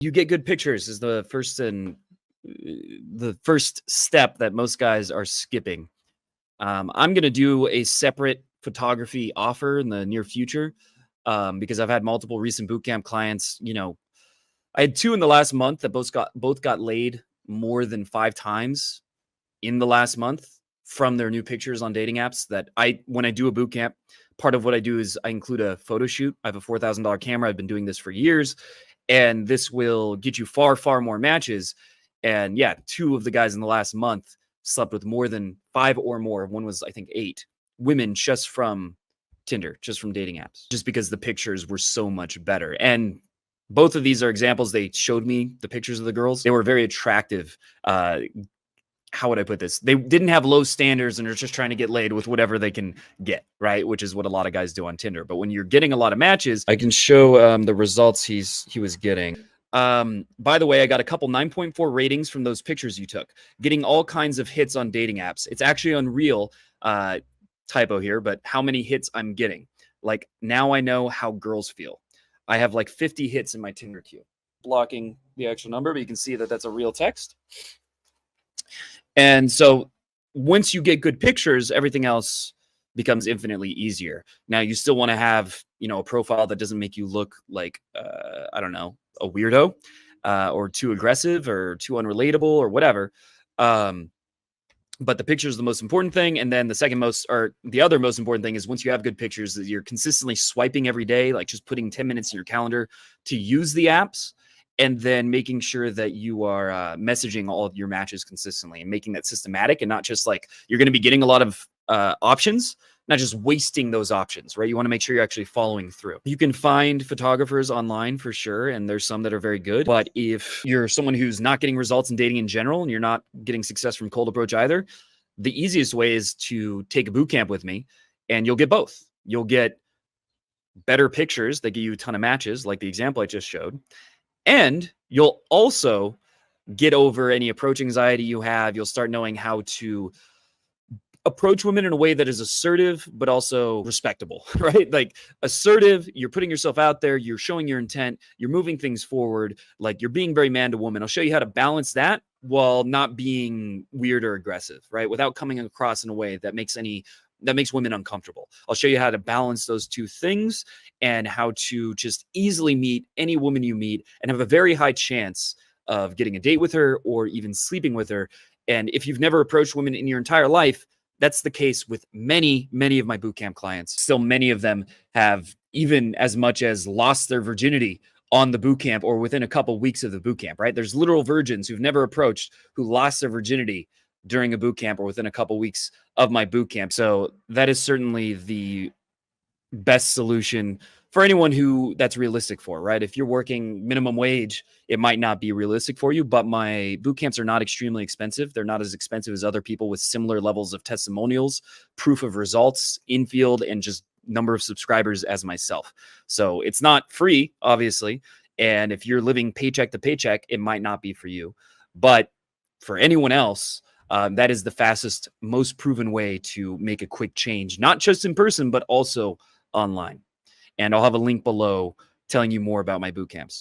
You get good pictures is the first step that most guys are skipping. I'm going to do a separate photography offer in the near future because I've had multiple recent bootcamp clients. I had 2 in the last month that both got laid more than 5 times in the last month from their new pictures on dating apps. When I do a bootcamp, part of what I do is I include a photo shoot. I have a $4,000 camera. I've been doing this for years, and this will get you far, far more matches. And yeah, 2 of the guys in the last month slept with more than 5 or more. One was, I think, 8 women just from Tinder, just from dating apps, just because the pictures were so much better. And both of these are examples. They showed me the pictures of the girls. They were very attractive. How would I put this? They didn't have low standards and are just trying to get laid with whatever they can get, right? Which is what a lot of guys do on Tinder. But when you're getting a lot of matches, I can show the results he was getting. By the way, I got a couple 9.4 ratings from those pictures you took, getting all kinds of hits on dating apps. It's actually unreal, typo here, but how many hits I'm getting. Like, now I know how girls feel. I have like 50 hits in my Tinder queue. Blocking the actual number, but you can see that that's a real text. And so once you get good pictures, everything else becomes infinitely easier. Now, you still want to have, a profile that doesn't make you look like, I don't know, a weirdo or too aggressive or too unrelatable or whatever. But the picture is the most important thing. And then the other most important thing is once you have good pictures, that you're consistently swiping every day, like just putting 10 minutes in your calendar to use the apps. And then making sure that you are messaging all of your matches consistently and making that systematic and not just like you're going to be getting a lot of options, not just wasting those options, right? You want to make sure you're actually following through. You can find photographers online for sure, and there's some that are very good. But if you're someone who's not getting results in dating in general and you're not getting success from cold approach either, the easiest way is to take a boot camp with me and you'll get both. You'll get better pictures that give you a ton of matches, like the example I just showed. And you'll also get over any approach anxiety you have. You'll start knowing how to approach women in a way that is assertive, but also respectable, right? Like assertive, you're putting yourself out there, you're showing your intent, you're moving things forward, like you're being very man to woman. I'll show you how to balance that while not being weird or aggressive, right? Without coming across in a way that makes women uncomfortable. I'll show you how to balance those two things and how to just easily meet any woman you meet and have a very high chance of getting a date with her or even sleeping with her. And if you've never approached women in your entire life, that's the case with many, many of my bootcamp clients. Still, many of them have even as much as lost their virginity on the bootcamp or within a couple weeks of the bootcamp, right? There's literal virgins who've never approached who lost their virginity during a bootcamp or within a couple weeks of my bootcamp. So that is certainly the best solution for anyone who that's realistic for, right? If you're working minimum wage, it might not be realistic for you, but my boot camps are not extremely expensive. They're not as expensive as other people with similar levels of testimonials, proof of results, in field, and just number of subscribers as myself. So it's not free, obviously. And if you're living paycheck to paycheck, it might not be for you. But for anyone else, that is the fastest, most proven way to make a quick change, not just in person, but also online. And I'll have a link below telling you more about my boot camps.